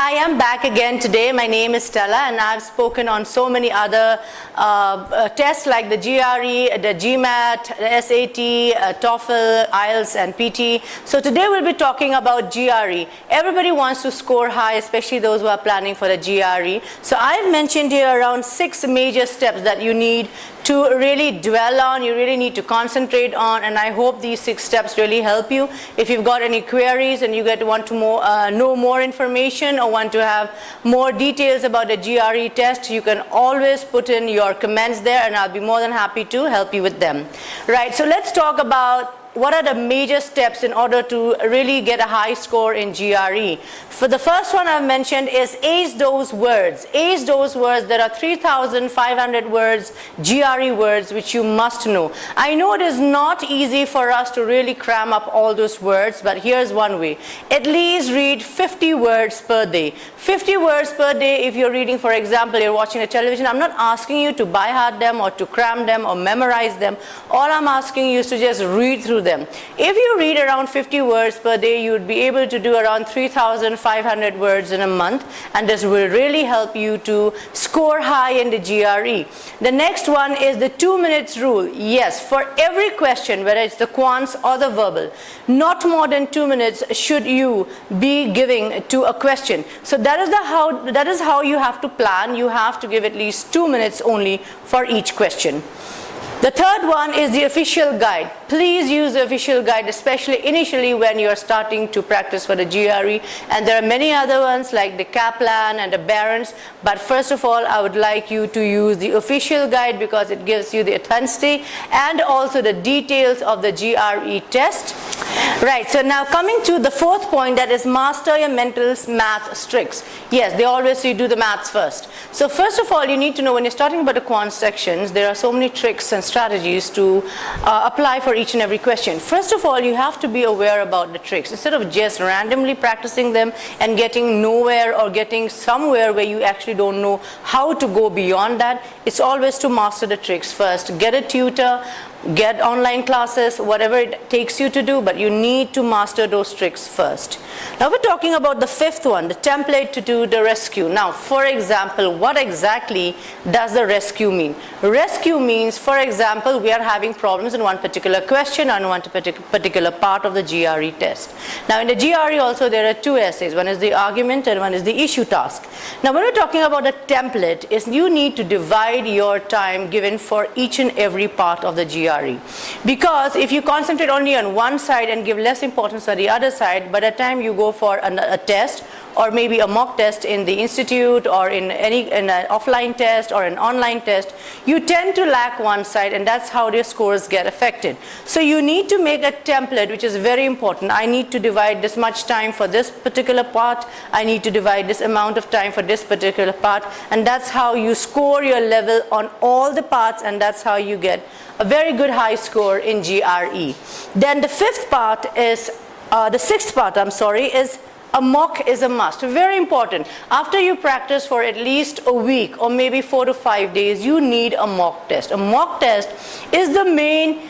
Hi, I'm back again today. My name is Stella and I've spoken on so many other tests like the GRE, the GMAT, the SAT, TOEFL, IELTS and PT. So today we'll be talking about GRE. Everybody wants to score high, especially those who are planning for the GRE. So I've mentioned here around 6 major steps that you need to really dwell on, you really need to concentrate on, and I hope these 6 steps really help you. If you've got any queries and you want to know more information or want to have more details about the GRE test, you can always put in your comments there and I'll be more than happy to help you with them. Right, so let's talk about what are the major steps in order to really get a high score in GRE. For the first one I've mentioned is ace those words. Ace those words. There are 3,500 words, GRE words, which you must know. I know it is not easy for us to really cram up all those words, but here's one way. At least read 50 words per day. 50 words per day if you're reading, for example, you're watching a television. I'm not asking you to by heart them or to cram them or memorize them. All I'm asking you is to just read through them. If you read around 50 words per day, you would be able to do around 3,500 words in a month, and this will really help you to score high in the GRE. The next one is the 2 minutes rule. Yes, for every question, whether it's the quants or the verbal, not more than 2 minutes should you be giving to a question. So that is how you have to plan. You have to give at least 2 minutes only for each question. The third one is the official guide. Please use the official guide, especially initially when you are starting to practice for the GRE. And there are many other ones like the Kaplan and the Barron's. But first of all, I would like you to use the official guide because it gives you the authenticity and also the details of the GRE test. Right, so now coming to the fourth point, that is master your mental math tricks. Yes, they always say do the maths first. So first of all, you need to know when you're starting about the quant sections, there are so many tricks and strategies to apply for each and every question. First of all, you have to be aware about the tricks. Instead of just randomly practicing them and getting nowhere or getting somewhere where you actually don't know how to go beyond that, it's always to master the tricks first. Get a tutor, get online classes, whatever it takes you to do, but you need to master those tricks first. Now we're talking about the fifth one, the template to do the rescue. Now, for example, what exactly does the rescue mean? Rescue means, for example, we are having problems in one particular question or in one particular part of the GRE test. Now in the GRE also there are 2 essays. One is the argument and one is the issue task. Now when we're talking about a template, is you need to divide your time given for each and every part of the GRE. Because if you concentrate only on one side and give less importance on the other side, by the time you go for a test or maybe a mock test in the institute or in an offline test or an online test, you tend to lack one side, and that's how your scores get affected. So you need to make a template, which is very important. I need to divide this much time for this particular part. I need to divide this amount of time for this particular part, and that's how you score your level on all the parts, and that's how you get a very good high score in GRE. Then the sixth part, is a mock is a must. Very important. After you practice for at least a week or maybe 4 to 5 days, you need a mock test. A mock test is the main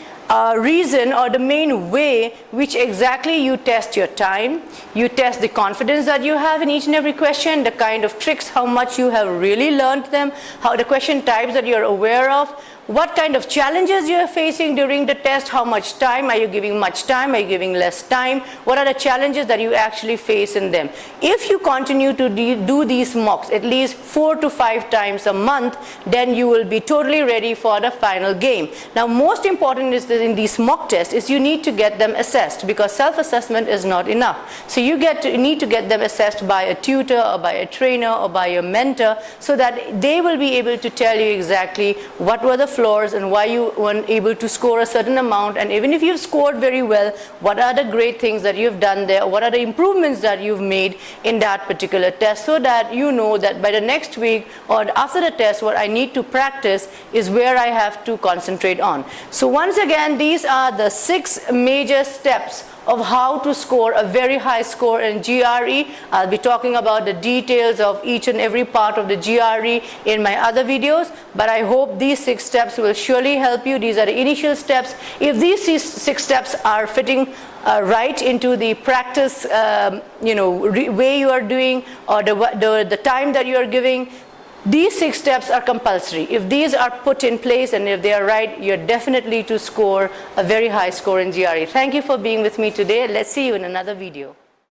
reason or the main way which exactly you test your time, you test the confidence that you have in each and every question, the kind of tricks, how much you have really learned them, how the question types that you're aware of, what kind of challenges you are facing during the test, how much time, are you giving much time, are you giving less time, what are the challenges that you actually face in them. If you continue to do these mocks at least 4 to 5 times a month, then you will be totally ready for the final game. Now most important is that in these mock tests is you need to get them assessed, because self-assessment is not enough. So you need to get them assessed by a tutor or by a trainer or by your mentor, so that they will be able to tell you exactly what were the flaws and why you weren't able to score a certain amount, and even if you've scored very well, what are the great things that you've done there, what are the improvements that you've made in that particular test, so that you know that by the next week or after the test, what I need to practice is where I have to concentrate on. So once again, these are the 6 major steps of how to score a very high score in GRE. I'll be talking about the details of each and every part of the GRE in my other videos, but I hope these 6 steps will surely help you. These are the initial steps. If these 6 steps are fitting right into the practice way you are doing, or the time that you are giving, these 6 steps are compulsory. If these are put in place and if they are right, you're definitely to score a very high score in GRE. Thank you for being with me today. Let's see you in another video.